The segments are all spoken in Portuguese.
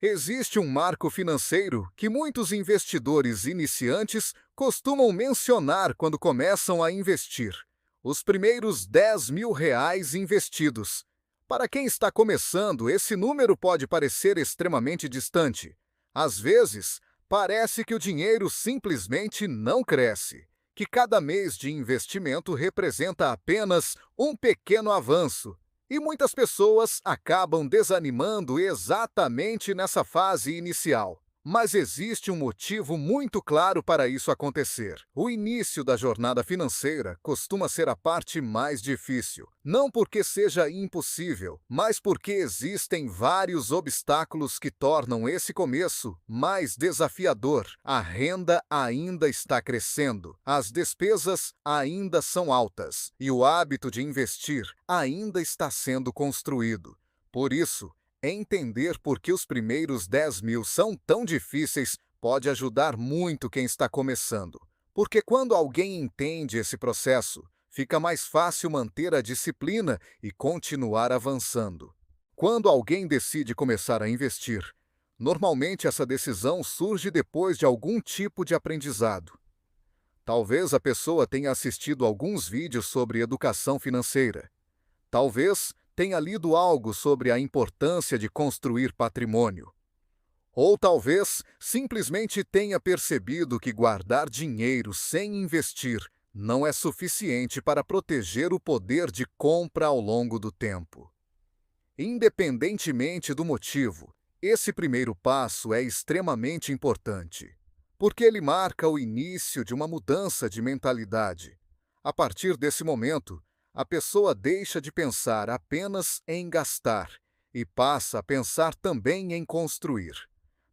Existe um marco financeiro que muitos investidores iniciantes costumam mencionar quando começam a investir: os primeiros R$ 10.000 investidos. Para quem está começando, esse número pode parecer extremamente distante. Às vezes, parece que o dinheiro simplesmente não cresce, que cada mês de investimento representa apenas um pequeno avanço. E muitas pessoas acabam desanimando exatamente nessa fase inicial. Mas existe um motivo muito claro para isso acontecer. O início da jornada financeira costuma ser a parte mais difícil. Não porque seja impossível, mas porque existem vários obstáculos que tornam esse começo mais desafiador. A renda ainda está crescendo, as despesas ainda são altas e o hábito de investir ainda está sendo construído. Por isso, entender por que os primeiros 10.000 são tão difíceis pode ajudar muito quem está começando. Porque quando alguém entende esse processo, fica mais fácil manter a disciplina e continuar avançando. Quando alguém decide começar a investir, normalmente essa decisão surge depois de algum tipo de aprendizado. Talvez a pessoa tenha assistido alguns vídeos sobre educação financeira. Talvez tenha lido algo sobre a importância de construir patrimônio. Ou talvez simplesmente tenha percebido que guardar dinheiro sem investir não é suficiente para proteger o poder de compra ao longo do tempo. Independentemente do motivo, esse primeiro passo é extremamente importante, porque ele marca o início de uma mudança de mentalidade. A partir desse momento, a pessoa deixa de pensar apenas em gastar e passa a pensar também em construir.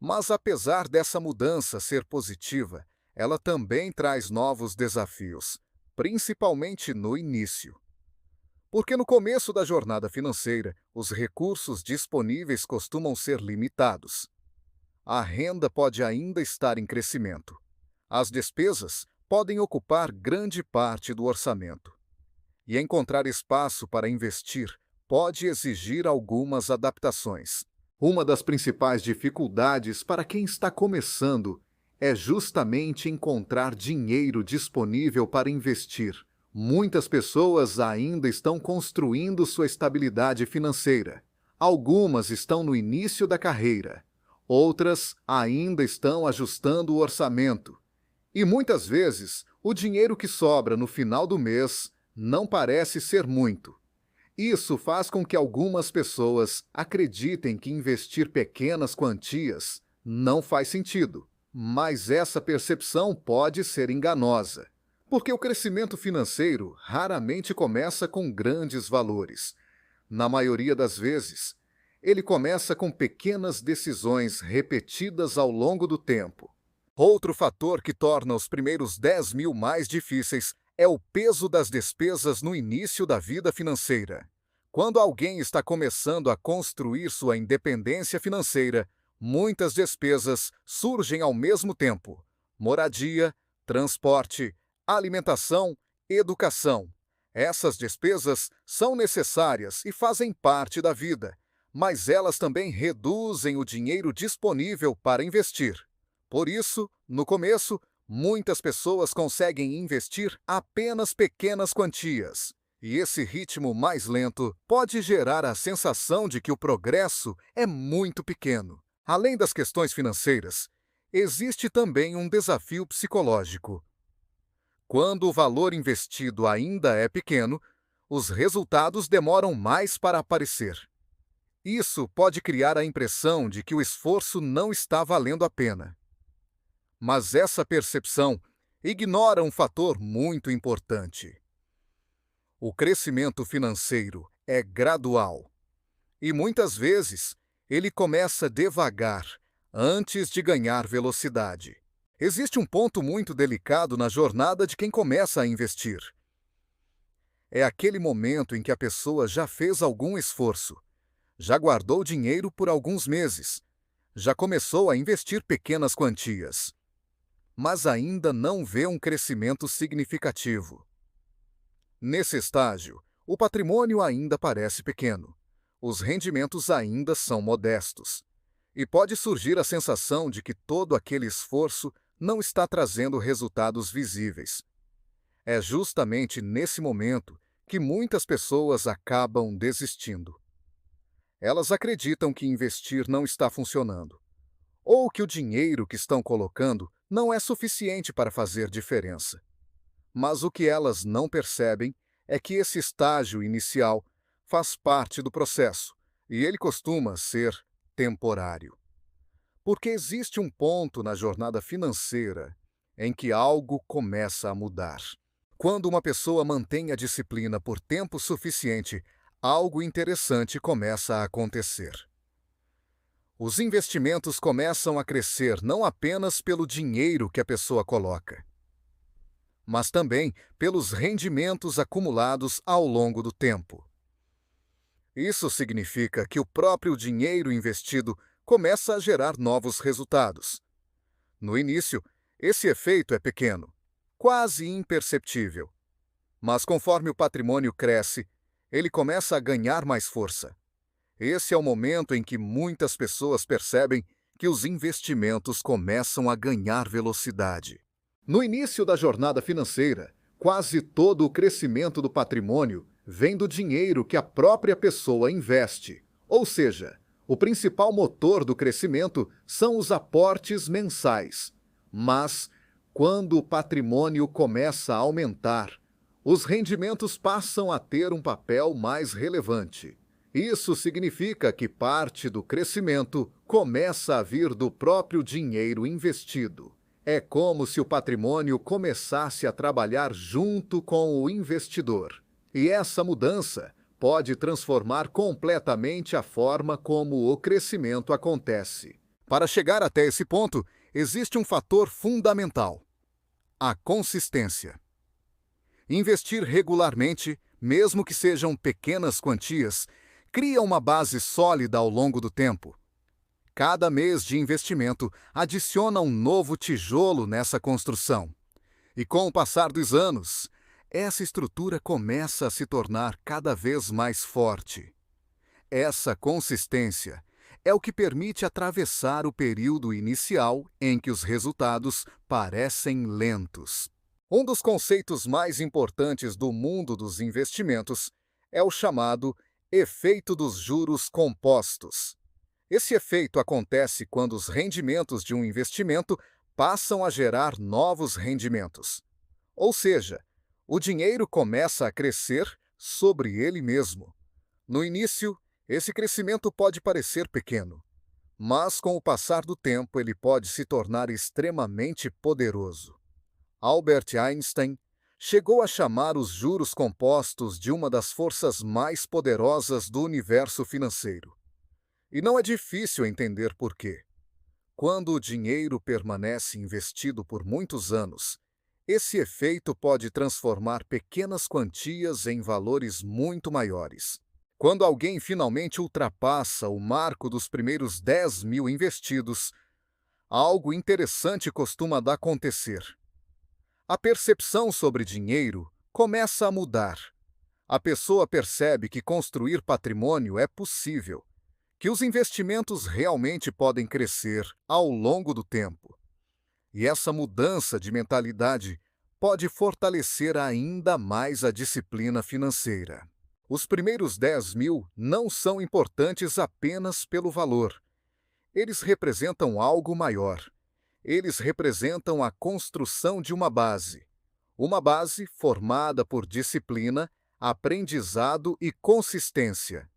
Mas apesar dessa mudança ser positiva, ela também traz novos desafios, principalmente no início. Porque no começo da jornada financeira, os recursos disponíveis costumam ser limitados. A renda pode ainda estar em crescimento. As despesas podem ocupar grande parte do orçamento. E encontrar espaço para investir pode exigir algumas adaptações. Uma das principais dificuldades para quem está começando é justamente encontrar dinheiro disponível para investir. Muitas pessoas ainda estão construindo sua estabilidade financeira. Algumas estão no início da carreira. Outras ainda estão ajustando o orçamento. E muitas vezes, o dinheiro que sobra no final do mês não parece ser muito. Isso faz com que algumas pessoas acreditem que investir pequenas quantias não faz sentido. Mas essa percepção pode ser enganosa, porque o crescimento financeiro raramente começa com grandes valores. Na maioria das vezes, ele começa com pequenas decisões repetidas ao longo do tempo. Outro fator que torna os primeiros 10.000 mais difíceis é o peso das despesas no início da vida financeira. Quando alguém está começando a construir sua independência financeira, muitas despesas surgem ao mesmo tempo: moradia, transporte, alimentação, educação. Essas despesas são necessárias e fazem parte da vida, mas elas também reduzem o dinheiro disponível para investir. Por isso, no começo, muitas pessoas conseguem investir apenas pequenas quantias. E esse ritmo mais lento pode gerar a sensação de que o progresso é muito pequeno. Além das questões financeiras, existe também um desafio psicológico. Quando o valor investido ainda é pequeno, os resultados demoram mais para aparecer. Isso pode criar a impressão de que o esforço não está valendo a pena. Mas essa percepção ignora um fator muito importante. O crescimento financeiro é gradual e muitas vezes ele começa devagar antes de ganhar velocidade. Existe um ponto muito delicado na jornada de quem começa a investir. É aquele momento em que a pessoa já fez algum esforço, já guardou dinheiro por alguns meses, já começou a investir pequenas quantias, mas ainda não vê um crescimento significativo. Nesse estágio, o patrimônio ainda parece pequeno, os rendimentos ainda são modestos. E pode surgir a sensação de que todo aquele esforço não está trazendo resultados visíveis. É justamente nesse momento que muitas pessoas acabam desistindo. Elas acreditam que investir não está funcionando, ou que o dinheiro que estão colocando não é suficiente para fazer diferença. Mas o que elas não percebem é que esse estágio inicial faz parte do processo e ele costuma ser temporário. Porque existe um ponto na jornada financeira em que algo começa a mudar. Quando uma pessoa mantém a disciplina por tempo suficiente, algo interessante começa a acontecer. Os investimentos começam a crescer não apenas pelo dinheiro que a pessoa coloca, mas também pelos rendimentos acumulados ao longo do tempo. Isso significa que o próprio dinheiro investido começa a gerar novos resultados. No início, esse efeito é pequeno, quase imperceptível. Mas conforme o patrimônio cresce, ele começa a ganhar mais força. Esse é o momento em que muitas pessoas percebem que os investimentos começam a ganhar velocidade. No início da jornada financeira, quase todo o crescimento do patrimônio vem do dinheiro que a própria pessoa investe. Ou seja, o principal motor do crescimento são os aportes mensais. Mas, quando o patrimônio começa a aumentar, os rendimentos passam a ter um papel mais relevante. Isso significa que parte do crescimento começa a vir do próprio dinheiro investido. É como se o patrimônio começasse a trabalhar junto com o investidor. E essa mudança pode transformar completamente a forma como o crescimento acontece. Para chegar até esse ponto, existe um fator fundamental: a consistência. Investir regularmente, mesmo que sejam pequenas quantias, cria uma base sólida ao longo do tempo. Cada mês de investimento adiciona um novo tijolo nessa construção. E com o passar dos anos, essa estrutura começa a se tornar cada vez mais forte. Essa consistência é o que permite atravessar o período inicial em que os resultados parecem lentos. Um dos conceitos mais importantes do mundo dos investimentos é o chamado efeito dos juros compostos. Esse efeito acontece quando os rendimentos de um investimento passam a gerar novos rendimentos. Ou seja, o dinheiro começa a crescer sobre ele mesmo. No início, esse crescimento pode parecer pequeno, mas com o passar do tempo ele pode se tornar extremamente poderoso. Albert Einstein chegou a chamar os juros compostos de uma das forças mais poderosas do universo financeiro. E não é difícil entender por quê. Quando o dinheiro permanece investido por muitos anos, esse efeito pode transformar pequenas quantias em valores muito maiores. Quando alguém finalmente ultrapassa o marco dos primeiros 10 mil investidos, algo interessante costuma acontecer. A percepção sobre dinheiro começa a mudar. A pessoa percebe que construir patrimônio é possível, que os investimentos realmente podem crescer ao longo do tempo. E essa mudança de mentalidade pode fortalecer ainda mais a disciplina financeira. Os primeiros 10 mil não são importantes apenas pelo valor. Eles representam algo maior. Eles representam a construção de uma base formada por disciplina, aprendizado e consistência.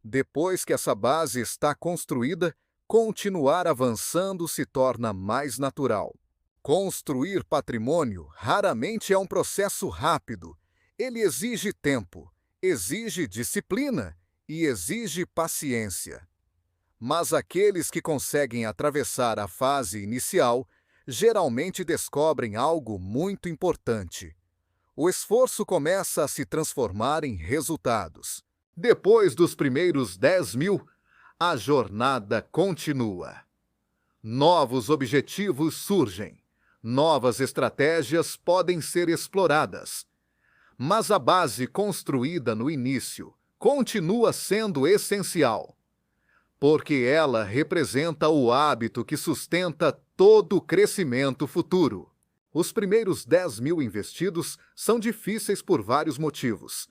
Depois que essa base está construída, continuar avançando se torna mais natural. Construir patrimônio raramente é um processo rápido. Ele exige tempo, exige disciplina e exige paciência. Mas aqueles que conseguem atravessar a fase inicial geralmente descobrem algo muito importante. O esforço começa a se transformar em resultados. Depois dos primeiros 10 mil, a jornada continua. Novos objetivos surgem, novas estratégias podem ser exploradas. Mas a base construída no início continua sendo essencial. porque ela representa o hábito que sustenta todo o crescimento futuro. Os primeiros 10 mil investidos são difíceis por vários motivos.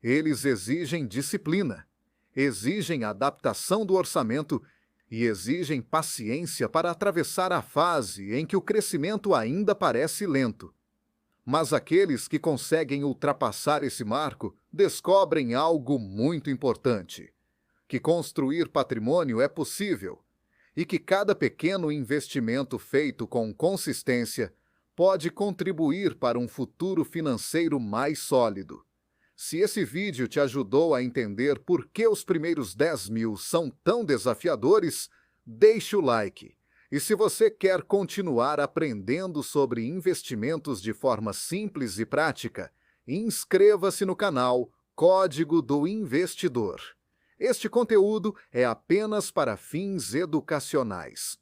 Eles exigem disciplina, exigem adaptação do orçamento e exigem paciência para atravessar a fase em que o crescimento ainda parece lento. Mas aqueles que conseguem ultrapassar esse marco descobrem algo muito importante: que construir patrimônio é possível e que cada pequeno investimento feito com consistência pode contribuir para um futuro financeiro mais sólido. Se esse vídeo te ajudou a entender por que os primeiros 10 mil são tão desafiadores, deixe o like. E se você quer continuar aprendendo sobre investimentos de forma simples e prática, inscreva-se no canal Código do Investidor. Este conteúdo é apenas para fins educacionais.